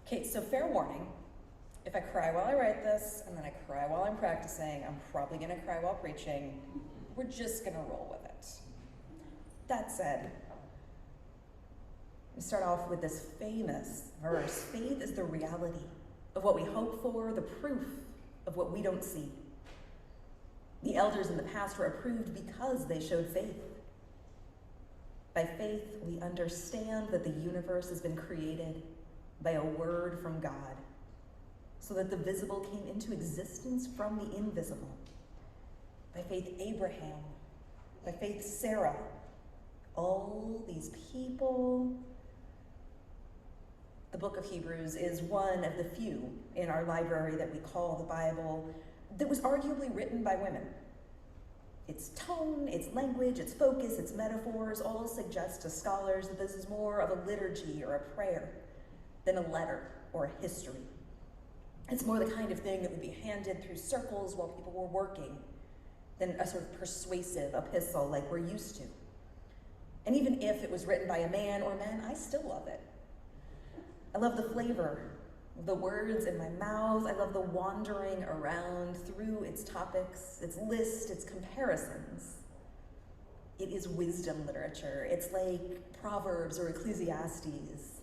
Okay, so fair warning. If I cry while I write this, and then I cry while I'm practicing, I'm probably gonna cry while preaching. We're just gonna roll with it. That said, we start off with this famous verse. Faith is the reality of what we hope for, the proof of what we don't see. The elders in the past were approved because they showed faith. By faith, we understand that the universe has been created by a word from God, so that the visible came into existence from the invisible. By faith, Abraham. By faith, Sarah. All these people. The book of Hebrews is one of the few in our library that we call the Bible that was arguably written by women. Its tone, its language, its focus, its metaphors all suggest to scholars that this is more of a liturgy or a prayer than a letter or a history. It's more the kind of thing that would be handed through circles while people were working than a sort of persuasive epistle like we're used to. And even if it was written by a man or men, I still love it. I love the flavor, the words in my mouth. I love the wandering around through its topics, its list, its comparisons. It is wisdom literature. It's like Proverbs or Ecclesiastes.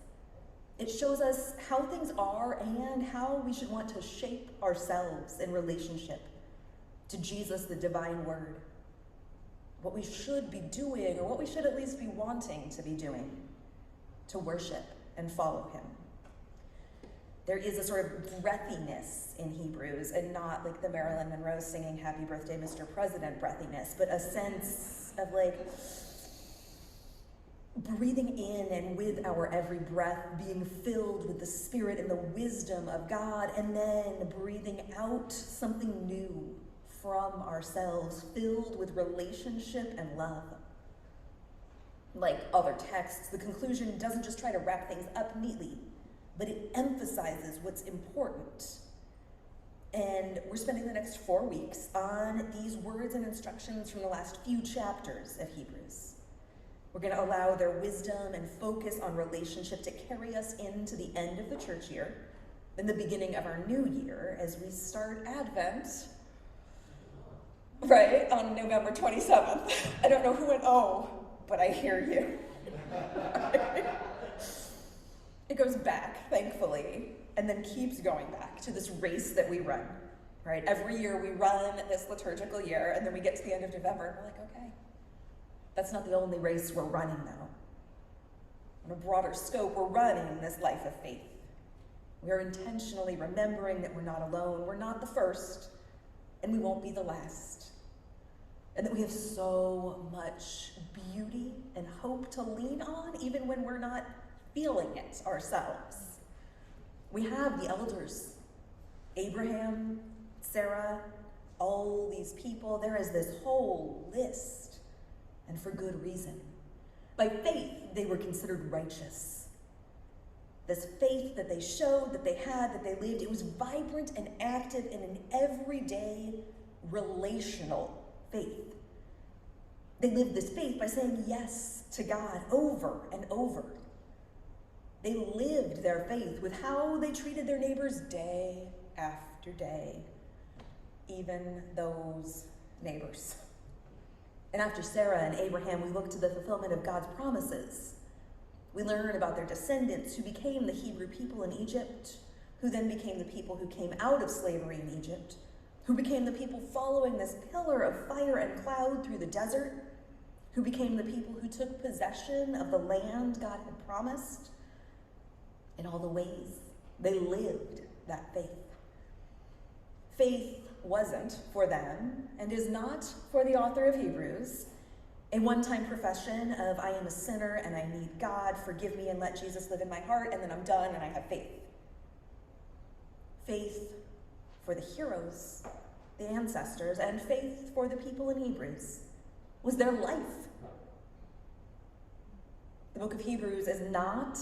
It shows us how things are and how we should want to shape ourselves in relationship to Jesus, the divine word. What we should be doing, or what we should at least be wanting to be doing, to worship and follow him. There is a sort of breathiness in Hebrews, and not like the Marilyn Monroe singing Happy Birthday, Mr. President breathiness, but a sense of like breathing in and with our every breath being filled with the Spirit and the wisdom of God, and then breathing out something new from ourselves, filled with relationship and love. Like other texts, the conclusion doesn't just try to wrap things up neatly, but it emphasizes what's important. And we're spending the next 4 weeks on these words and instructions from the last few chapters of Hebrews. We're going to allow their wisdom and focus on relationship to carry us into the end of the church year and the beginning of our new year as we start Advent, right, on November 27th. I don't know who went, oh, but I hear you. It goes back, thankfully, and then keeps going back to this race that we run, right? Every year we run this liturgical year, and then we get to the end of November, and we're like, okay, that's not the only race we're running, though. On a broader scope, we're running this life of faith. We are intentionally remembering that we're not alone, we're not the first, and we won't be the last. And that we have so much beauty and hope to lean on, even when we're not feeling it ourselves. We have the elders, Abraham, Sarah, all these people. There is this whole list, and for good reason. By faith, they were considered righteous. This faith that they showed, that they had, that they lived, it was vibrant and active in an everyday relational faith. They lived this faith by saying yes to God over and over. They lived their faith with how they treated their neighbors day after day, even those neighbors. And after Sarah and Abraham, we look to the fulfillment of God's promises. We learn about their descendants who became the Hebrew people in Egypt, who then became the people who came out of slavery in Egypt, who became the people following this pillar of fire and cloud through the desert, who became the people who took possession of the land God had promised. In all the ways they lived that faith. Faith wasn't for them, and is not for the author of Hebrews, a one-time profession of I am a sinner and I need God, forgive me and let Jesus live in my heart, and then I'm done and I have faith. Faith for the heroes, the ancestors, and faith for the people in Hebrews was their life. The book of Hebrews is not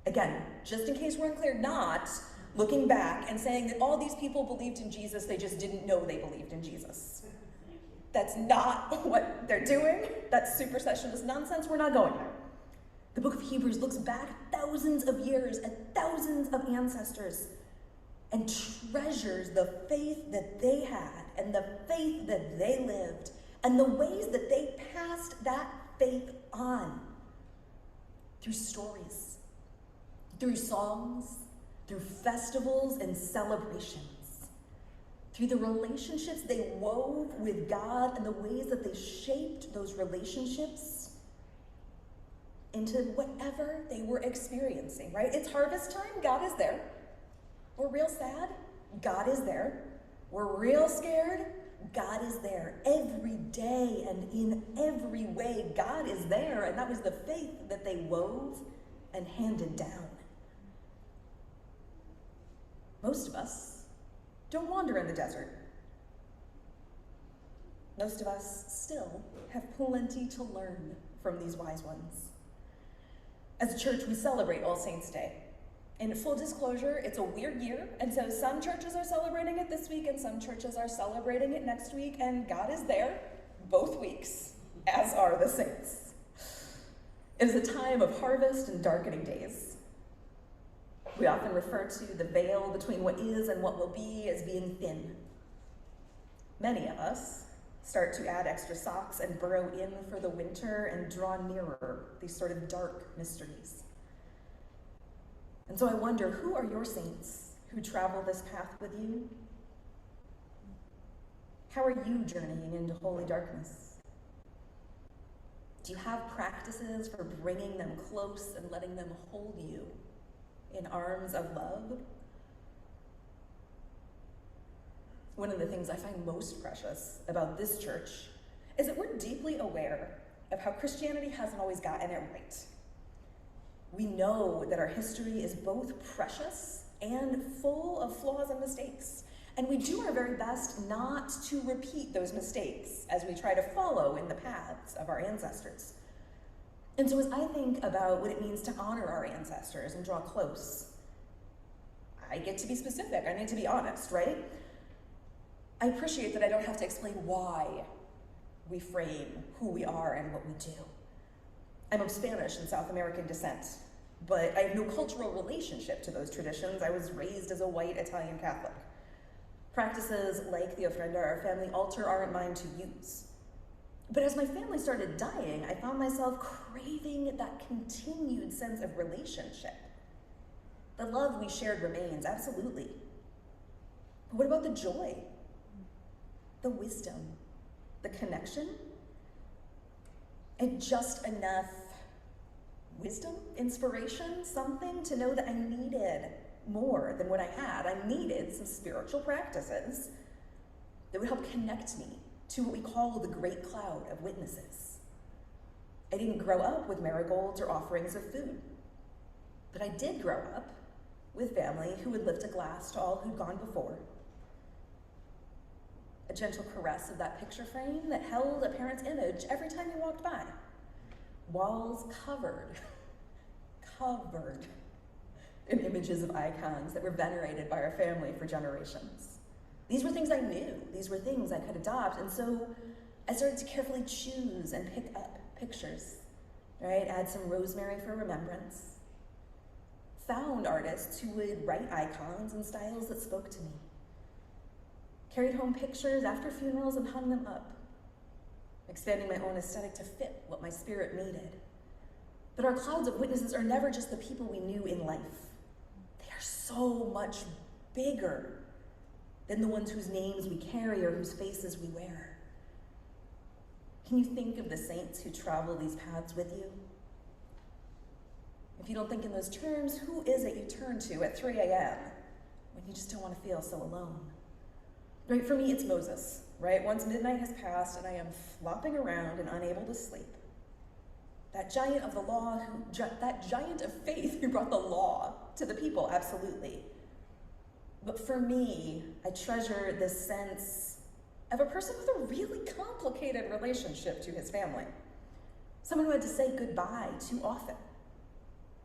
again, just in case we're unclear, not looking back and saying that all these people believed in Jesus, they just didn't know they believed in Jesus. That's not what they're doing. That's supersessionist nonsense. We're not going there. The book of Hebrews looks back thousands of years at thousands of ancestors and treasures the faith that they had and the faith that they lived and the ways that they passed that faith on through stories, through songs, through festivals and celebrations, through the relationships they wove with God and the ways that they shaped those relationships into whatever they were experiencing, right? It's harvest time, God is there. We're real sad, God is there. We're real scared, God is there. Every day and in every way, God is there. And that was the faith that they wove and handed down. Most of us don't wander in the desert. Most of us still have plenty to learn from these wise ones. As a church, we celebrate All Saints' Day. In full disclosure, it's a weird year, and so some churches are celebrating it this week and some churches are celebrating it next week, and God is there both weeks, as are the saints. It is a time of harvest and darkening days. We often refer to the veil between what is and what will be as being thin. Many of us start to add extra socks and burrow in for the winter and draw nearer these sort of dark mysteries. And so I wonder, who are your saints who travel this path with you? How are you journeying into holy darkness? Do you have practices for bringing them close and letting them hold you in arms of love? One of the things I find most precious about this church is that we're deeply aware of how Christianity hasn't always gotten it right. We know that our history is both precious and full of flaws and mistakes, and we do our very best not to repeat those mistakes as we try to follow in the paths of our ancestors. And so as I think about what it means to honor our ancestors and draw close, I get to be specific, I need to be honest, right? I appreciate that I don't have to explain why we frame who we are and what we do. I'm of Spanish and South American descent, but I have no cultural relationship to those traditions. I was raised as a white Italian Catholic. Practices like the ofrenda, our family altar, aren't mine to use. But as my family started dying, I found myself craving that continued sense of relationship. The love we shared remains, absolutely. But what about the joy? The wisdom? The connection? And just enough wisdom, inspiration, something to know that I needed more than what I had. I needed some spiritual practices that would help connect me to what we call the great cloud of witnesses. I didn't grow up with marigolds or offerings of food, but I did grow up with family who would lift a glass to all who'd gone before. A gentle caress of that picture frame that held a parent's image every time you walked by. Walls covered in images of icons that were venerated by our family for generations. These were things I knew. These were things I could adopt. And so I started to carefully choose and pick up pictures, right? Add some rosemary for remembrance. Found artists who would write icons in styles that spoke to me. Carried home pictures after funerals and hung them up, expanding my own aesthetic to fit what my spirit needed. But our clouds of witnesses are never just the people we knew in life. They are so much bigger than the ones whose names we carry or whose faces we wear. Can you think of the saints who travel these paths with you? If you don't think in those terms, who is it you turn to at 3 a.m. when you just don't want to feel so alone? Right, for me, it's Moses, right? Once midnight has passed and I am flopping around and unable to sleep. That giant of the law, that giant of faith who brought the law to the people, absolutely. But for me, I treasure this sense of a person with a really complicated relationship to his family. Someone who had to say goodbye too often.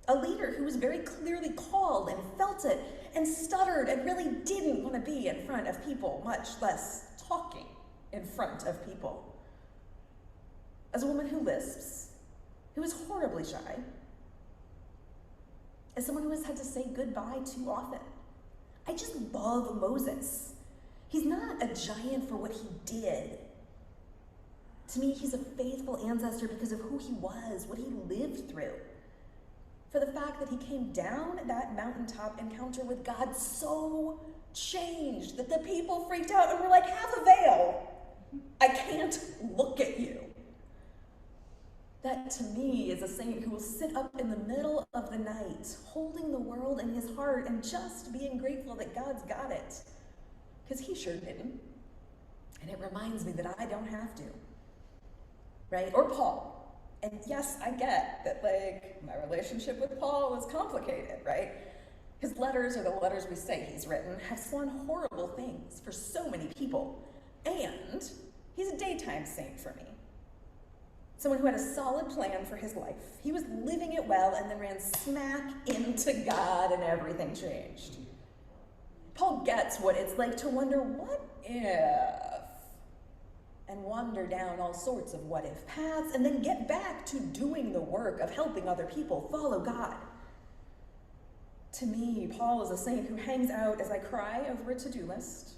A leader who was very clearly called and felt it and stuttered and really didn't want to be in front of people, much less talking in front of people. As a woman who lisps, who is horribly shy, as someone who has had to say goodbye too often. I just love Moses. He's not a giant for what he did. To me, he's a faithful ancestor because of who he was, what he lived through. For the fact that he came down that mountaintop encounter with God so changed that the people freaked out and were like, have a veil. I can't look at you. That to me is a saint who will sit up in the middle of the night, holding the world in his heart and just being grateful that God's got it. Because he sure didn't. And it reminds me that I don't have to. Right? Or Paul. And yes, I get that, like, my relationship with Paul is complicated, right? His letters, or the letters we say he's written, have spun horrible things for so many people. And he's a daytime saint for me. Someone who had a solid plan for his life. He was living it well and then ran smack into God and everything changed. Paul gets what it's like to wonder, what if? And wander down all sorts of what if paths and then get back to doing the work of helping other people follow God. To me, Paul is a saint who hangs out as I cry over a to-do list.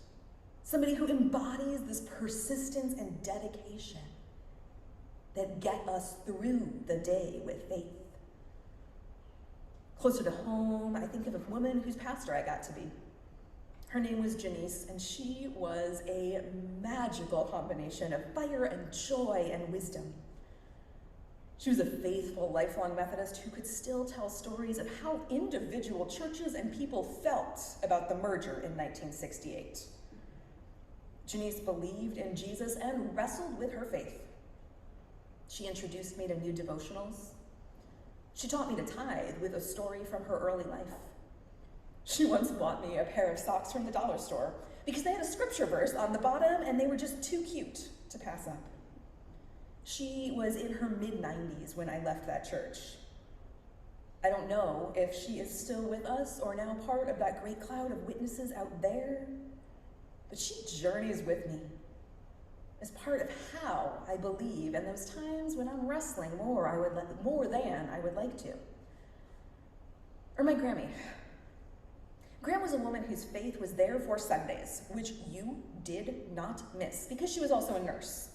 Somebody who embodies this persistence and dedication that get us through the day with faith. Closer to home, I think of a woman whose pastor I got to be. Her name was Janice, and she was a magical combination of fire and joy and wisdom. She was a faithful, lifelong Methodist who could still tell stories of how individual churches and people felt about the merger in 1968. Janice believed in Jesus and wrestled with her faith. She introduced me to new devotionals. She taught me to tithe with a story from her early life. She once bought me a pair of socks from the dollar store because they had a scripture verse on the bottom and they were just too cute to pass up. She was in her mid-90s when I left that church. I don't know if she is still with us or now part of that great cloud of witnesses out there, but she journeys with me as part of how I believe in those times when I'm wrestling more than I would like to. Or my Grammy. Gram was a woman whose faith was there for Sundays, which you did not miss, because she was also a nurse,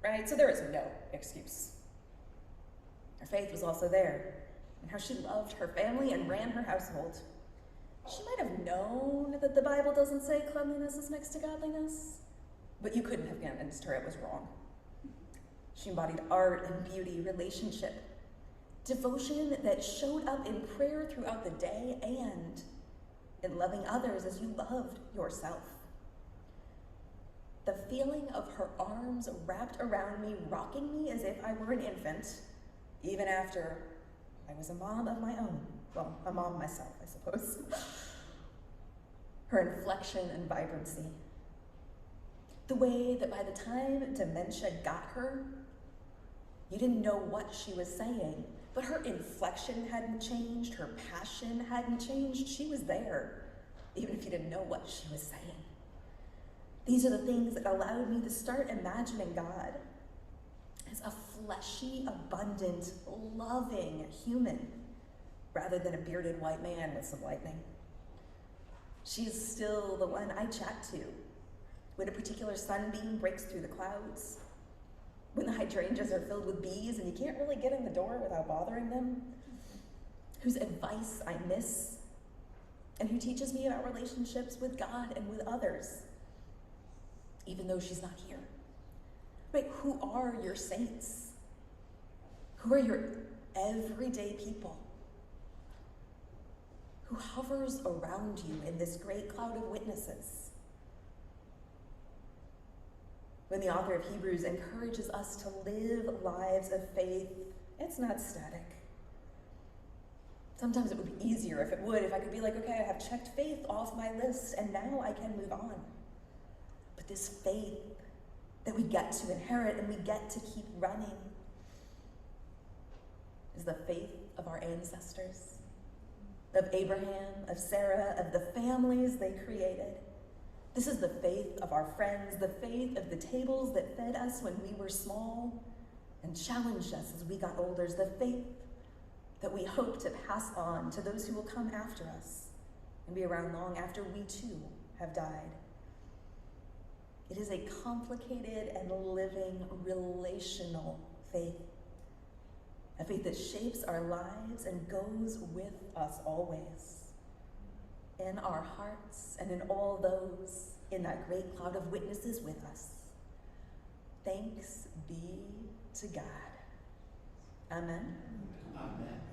right? So there is no excuse. Her faith was also there, and how she loved her family and ran her household. She might have known that the Bible doesn't say cleanliness is next to godliness, but you couldn't have convinced her it was wrong. She embodied art and beauty, relationship, devotion that showed up in prayer throughout the day and in loving others as you loved yourself. The feeling of her arms wrapped around me, rocking me as if I were an infant, even after I was a mom of my own. Well, a mom myself, I suppose. Her inflection and vibrancy. The way that by the time dementia got her, you didn't know what she was saying, but her inflection hadn't changed, her passion hadn't changed. She was there, even if you didn't know what she was saying. These are the things that allowed me to start imagining God as a fleshy, abundant, loving human, rather than a bearded white man with some lightning. She is still the one I chat to when a particular sunbeam breaks through the clouds, when the hydrangeas are filled with bees and you can't really get in the door without bothering them, whose advice I miss, and who teaches me about relationships with God and with others, even though she's not here. Wait, who are your saints? Who are your everyday people? Who hovers around you in this great cloud of witnesses? When the author of Hebrews encourages us to live lives of faith, it's not static. Sometimes it would be easier if I could be like, okay, I have checked faith off my list and now I can move on. But this faith that we get to inherit and we get to keep running is the faith of our ancestors, of Abraham, of Sarah, of the families they created, This is the faith of our friends, the faith of the tables that fed us when we were small and challenged us as we got older, the faith that we hope to pass on to those who will come after us and be around long after we too have died. It is a complicated and living relational faith, a faith that shapes our lives and goes with us always, in our hearts and in all those in that great cloud of witnesses with us. Thanks be to God. Amen. Amen.